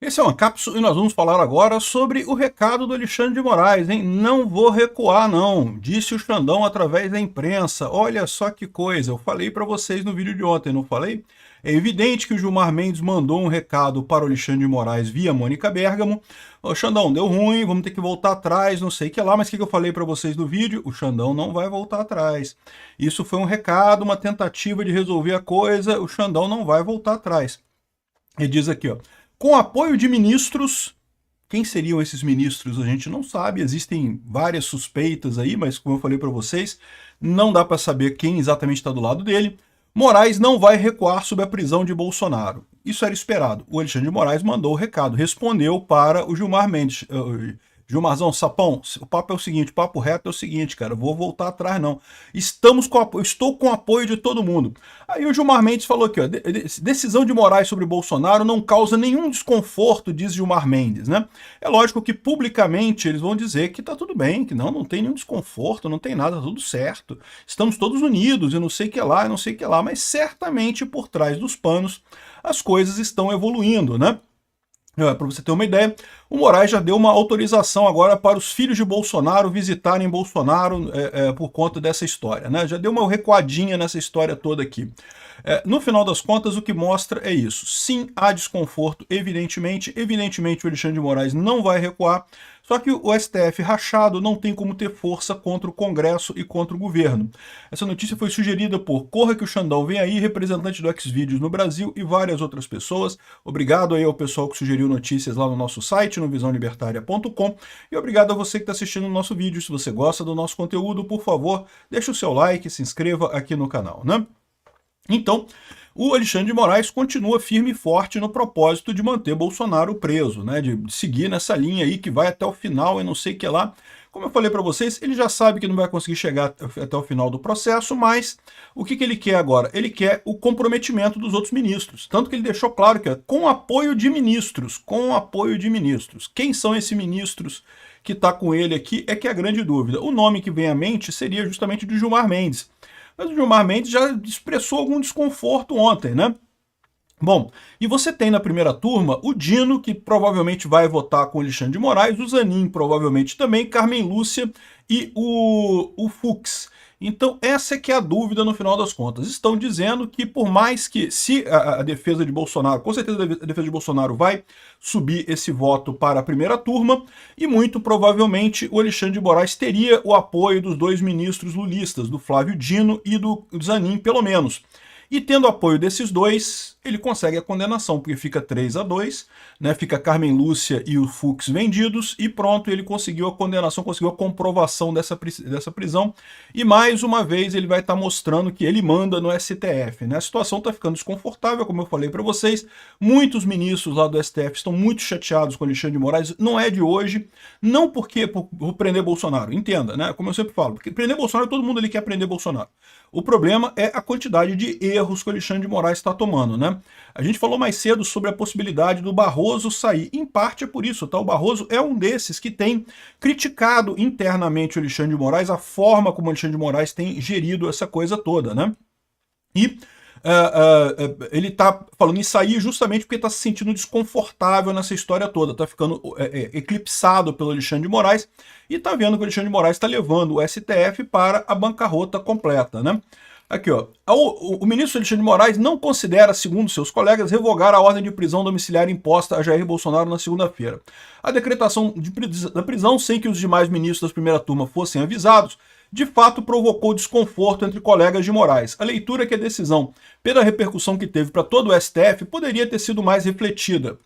Esse é uma cápsula e nós vamos falar agora sobre o recado do Alexandre de Moraes, hein? Não vou recuar, não, disse o Xandão através da imprensa. Olha só que coisa, eu falei para vocês no vídeo de ontem, não falei? É evidente que o Gilmar Mendes mandou um recado para o Alexandre de Moraes via Mônica Bergamo. Ô, Xandão, deu ruim, vamos ter que voltar atrás, não sei o que lá, mas o que eu falei para vocês no vídeo? O Xandão não vai voltar atrás. Isso foi um recado, uma tentativa de resolver a coisa, o Xandão não vai voltar atrás. Ele diz aqui, ó, com apoio de ministros. Quem seriam esses ministros? A gente não sabe, existem várias suspeitas aí, mas como eu falei para vocês, não dá para saber quem exatamente está do lado dele. Moraes não vai recuar sobre a prisão de Bolsonaro. Isso era esperado. O Alexandre de Moraes mandou o recado, respondeu para o Gilmar Mendes. Gilmarzão, Sapão, o papo é o seguinte, o papo reto é o seguinte, cara, vou voltar atrás não. Estou com o apoio de todo mundo. Aí o Gilmar Mendes falou aqui, ó, decisão de Moraes sobre Bolsonaro não causa nenhum desconforto, diz Gilmar Mendes, né? É lógico que publicamente eles vão dizer que tá tudo bem, que não tem nenhum desconforto, não tem nada, tá tudo certo. Estamos todos unidos e não sei o que lá, não sei o que lá, mas certamente por trás dos panos as coisas estão evoluindo, né? Para você ter uma ideia, o Moraes já deu uma autorização agora para os filhos de Bolsonaro visitarem Bolsonaro por conta dessa história, né? Já deu uma recuadinha nessa história toda aqui. No final das contas, o que mostra é isso. Sim, há desconforto, evidentemente. Evidentemente, o Alexandre de Moraes não vai recuar. Só que o STF rachado não tem como ter força contra o Congresso e contra o governo. Essa notícia foi sugerida por Corra que o Xandão vem aí, representante do Xvideos no Brasil e várias outras pessoas. Obrigado aí ao pessoal que sugeriu notícias lá no nosso site, no visãolibertaria.com. E obrigado a você que está assistindo o nosso vídeo. Se você gosta do nosso conteúdo, por favor, deixe o seu like, se inscreva aqui no canal, né? Então, o Alexandre de Moraes continua firme e forte no propósito de manter Bolsonaro preso, né? De seguir nessa linha aí que vai até o final e não sei o que lá. Como eu falei para vocês, ele já sabe que não vai conseguir chegar até o final do processo, mas o que ele quer agora? Ele quer o comprometimento dos outros ministros. Tanto que ele deixou claro que é com apoio de ministros, com apoio de ministros. Quem são esses ministros que está com ele aqui é que é a grande dúvida. O nome que vem à mente seria justamente de Gilmar Mendes. Mas o Gilmar Mendes já expressou algum desconforto ontem, né? Bom, e você tem na primeira turma o Dino, que provavelmente vai votar com o Alexandre de Moraes, o Zanin provavelmente também, Carmen Lúcia e o Fux. Então essa é que é a dúvida no final das contas. Estão dizendo que por mais que, se a defesa de Bolsonaro, com certeza a defesa de Bolsonaro vai subir esse voto para a primeira turma, e muito provavelmente o Alexandre de Moraes teria o apoio dos dois ministros lulistas, do Flávio Dino e do Zanin, pelo menos. E tendo apoio desses dois, ele consegue a condenação, porque fica 3-2, né? Fica Carmen Lúcia e o Fux vendidos, e pronto, ele conseguiu a condenação, conseguiu a comprovação dessa prisão, e mais uma vez ele vai estar mostrando que ele manda no STF, né? A situação está ficando desconfortável, como eu falei para vocês, muitos ministros lá do STF estão muito chateados com o Alexandre de Moraes, não é de hoje, não porque por prender Bolsonaro, entenda, né? Como eu sempre falo, porque prender Bolsonaro, todo mundo ali quer prender Bolsonaro. O problema é a quantidade de erros que o Alexandre de Moraes está tomando, né? A gente falou mais cedo sobre a possibilidade do Barroso sair. Em parte é por isso, tá? O Barroso é um desses que tem criticado internamente o Alexandre de Moraes, a forma como o Alexandre de Moraes tem gerido essa coisa toda, né? E ele está falando em sair justamente porque está se sentindo desconfortável nessa história toda, está ficando eclipsado pelo Alexandre de Moraes e está vendo que o Alexandre de Moraes está levando o STF para a bancarrota completa, né? Aqui, ó. O ministro Alexandre de Moraes não considera, segundo seus colegas, revogar a ordem de prisão domiciliar imposta a Jair Bolsonaro na segunda-feira. A decretação da prisão, sem que os demais ministros da primeira turma fossem avisados, de fato provocou desconforto entre colegas de Moraes. A leitura é que a decisão, pela repercussão que teve para todo o STF, poderia ter sido mais refletida.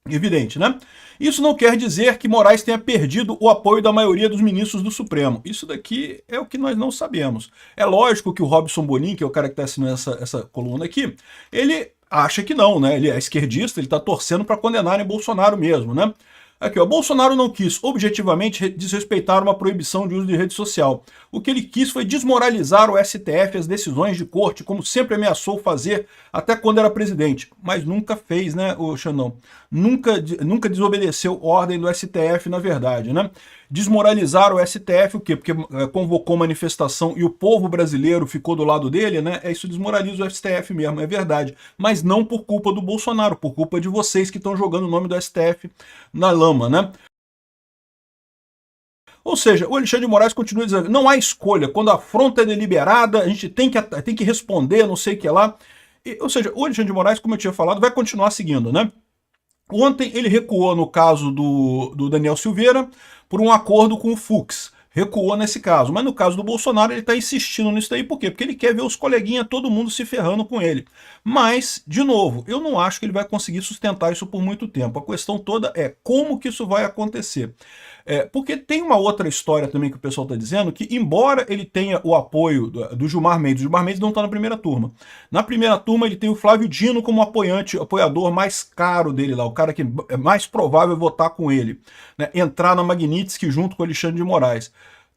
Evidente, né? Isso não quer dizer que Moraes tenha perdido o apoio da maioria dos ministros do Supremo. Isso daqui é o que nós não sabemos. É lógico que o Robson Bonin, que é o cara que está assinando essa coluna aqui, ele acha que não, né? Ele é esquerdista, ele está torcendo para condenarem Bolsonaro mesmo, né? Aqui, ó, Bolsonaro não quis objetivamente desrespeitar uma proibição de uso de rede social. O que ele quis foi desmoralizar o STF e as decisões de corte, como sempre ameaçou fazer até quando era presidente. Mas nunca fez, né, o Xandão? Nunca desobedeceu ordem do STF, na verdade, né? Desmoralizar o STF, o quê? Porque convocou manifestação e o povo brasileiro ficou do lado dele, né? Isso desmoraliza o STF mesmo, é verdade. Mas não por culpa do Bolsonaro, por culpa de vocês que estão jogando o nome do STF na lama, né? Ou seja, o Alexandre de Moraes continua dizendo, não há escolha, quando a afronta é deliberada, a gente tem que responder, não sei o que lá. Ou seja, o Alexandre de Moraes, como eu tinha falado, vai continuar seguindo, né? Ontem ele recuou no caso do Daniel Silveira por um acordo com o Fux. Recuou nesse caso. Mas no caso do Bolsonaro ele está insistindo nisso daí. Por quê? Porque ele quer ver os coleguinhas, todo mundo se ferrando com ele. Mas, de novo, eu não acho que ele vai conseguir sustentar isso por muito tempo. A questão toda é como que isso vai acontecer. Porque tem uma outra história também que o pessoal está dizendo, que embora ele tenha o apoio do Gilmar Mendes não está na primeira turma. Na primeira turma ele tem o Flávio Dino como apoiador mais caro dele lá, o cara que é mais provável votar com ele, né, entrar na Magnitsky junto com o Alexandre de Moraes.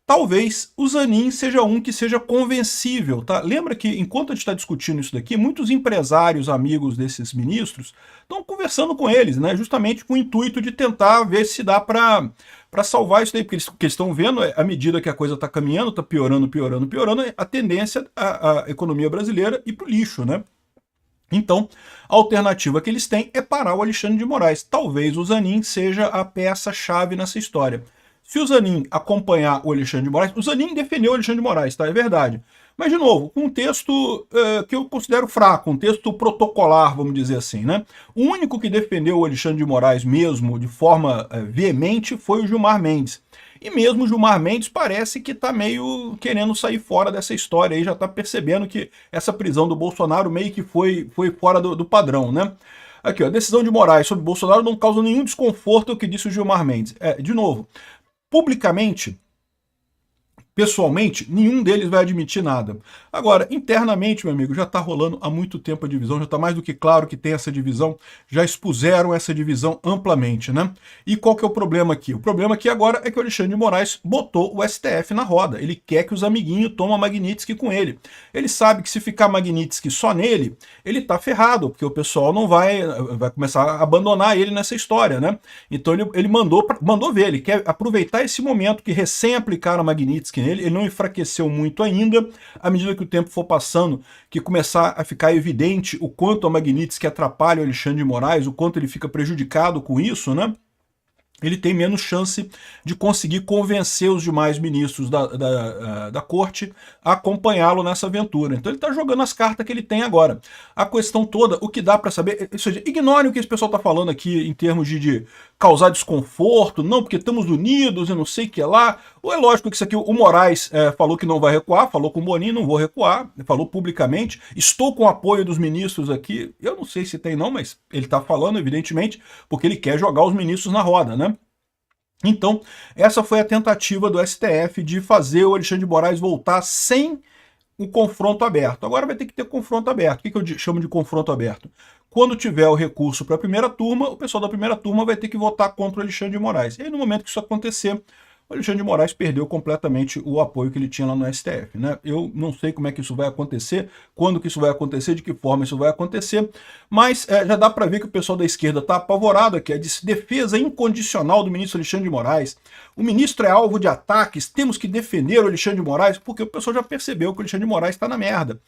Talvez o Zanin seja um que seja convencível, tá? Lembra que enquanto a gente está discutindo isso daqui, muitos empresários amigos desses ministros estão conversando com eles, né? Justamente com o intuito de tentar ver se dá para salvar isso daí, porque eles estão vendo, à medida que a coisa está caminhando, está piorando, a tendência a economia brasileira ir para o lixo, né? Então, a alternativa que eles têm é parar o Alexandre de Moraes. Talvez o Zanin seja a peça-chave nessa história. Se o Zanin acompanhar o Alexandre de Moraes, o Zanin defendeu o Alexandre de Moraes, tá? É verdade. Mas, de novo, um texto que eu considero fraco, um texto protocolar, vamos dizer assim, né? O único que defendeu o Alexandre de Moraes mesmo, de forma veemente, foi o Gilmar Mendes. E mesmo o Gilmar Mendes parece que está meio querendo sair fora dessa história aí, já está percebendo que essa prisão do Bolsonaro meio que foi fora do padrão, né? Aqui, ó, a decisão de Moraes sobre Bolsonaro não causa nenhum desconforto, é o que disse o Gilmar Mendes. De novo, publicamente, pessoalmente, nenhum deles vai admitir nada. Agora, internamente, meu amigo, já está rolando há muito tempo a divisão, já está mais do que claro que tem essa divisão, já expuseram essa divisão amplamente, né? E qual que é o problema aqui? O problema aqui agora é que o Alexandre de Moraes botou o STF na roda. Ele quer que os amiguinhos tomem a Magnitsky com ele. Ele sabe que se ficar Magnitsky só nele, ele tá ferrado, porque o pessoal não vai começar a abandonar ele nessa história, né? Então ele mandou ver, ele quer aproveitar esse momento que recém aplicaram a Magnitsky nele, ele não enfraqueceu muito ainda, à medida que o tempo for passando, que começar a ficar evidente o quanto a Magnitsky atrapalha o Alexandre de Moraes, o quanto ele fica prejudicado com isso, né? Ele tem menos chance de conseguir convencer os demais ministros da corte a acompanhá-lo nessa aventura. Então ele está jogando as cartas que ele tem agora. A questão toda, o que dá para saber, ou seja, ignorem o que esse pessoal está falando aqui em termos de causar desconforto, não, porque estamos unidos e não sei o que lá. Ou é lógico que isso aqui, o Moraes falou que não vai recuar, falou com o Boninho, não vou recuar, falou publicamente, estou com o apoio dos ministros aqui, eu não sei se tem não, mas ele está falando, evidentemente, porque ele quer jogar os ministros na roda, né? Então, essa foi a tentativa do STF de fazer o Alexandre de Moraes voltar sem um confronto aberto. Agora vai ter que ter confronto aberto. O que eu chamo de confronto aberto? Quando tiver o recurso para a primeira turma, o pessoal da primeira turma vai ter que votar contra o Alexandre de Moraes. E aí, no momento que isso acontecer, o Alexandre de Moraes perdeu completamente o apoio que ele tinha lá no STF, né? Eu não sei como é que isso vai acontecer, quando que isso vai acontecer, de que forma isso vai acontecer, mas já dá para ver que o pessoal da esquerda está apavorado aqui, é de defesa incondicional do ministro Alexandre de Moraes. O ministro é alvo de ataques, temos que defender o Alexandre de Moraes, porque o pessoal já percebeu que o Alexandre de Moraes está na merda.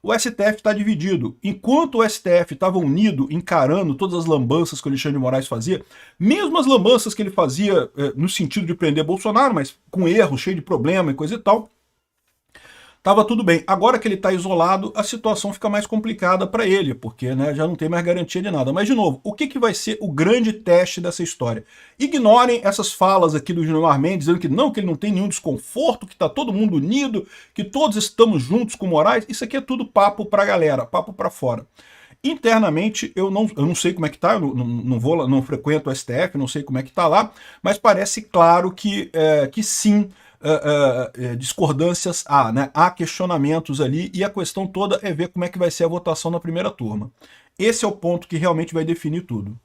O STF está dividido. Enquanto o STF estava unido, encarando todas as lambanças que o Alexandre de Moraes fazia, mesmo as lambanças que ele fazia no sentido de prender Bolsonaro, mas com erro, cheio de problema e coisa e tal, estava tudo bem. Agora que ele está isolado, a situação fica mais complicada para ele, porque né, já não tem mais garantia de nada. Mas, de novo, o que vai ser o grande teste dessa história? Ignorem essas falas aqui do Gilmar Mendes, dizendo que ele não tem nenhum desconforto, que está todo mundo unido, que todos estamos juntos com Moraes. Isso aqui é tudo papo para a galera, papo para fora. Internamente, eu não sei como é que tá, eu não frequento o STF, não sei como é que tá lá, mas parece claro que sim, discordâncias há, né? Há questionamentos ali e a questão toda é ver como é que vai ser a votação na primeira turma. Esse é o ponto que realmente vai definir tudo.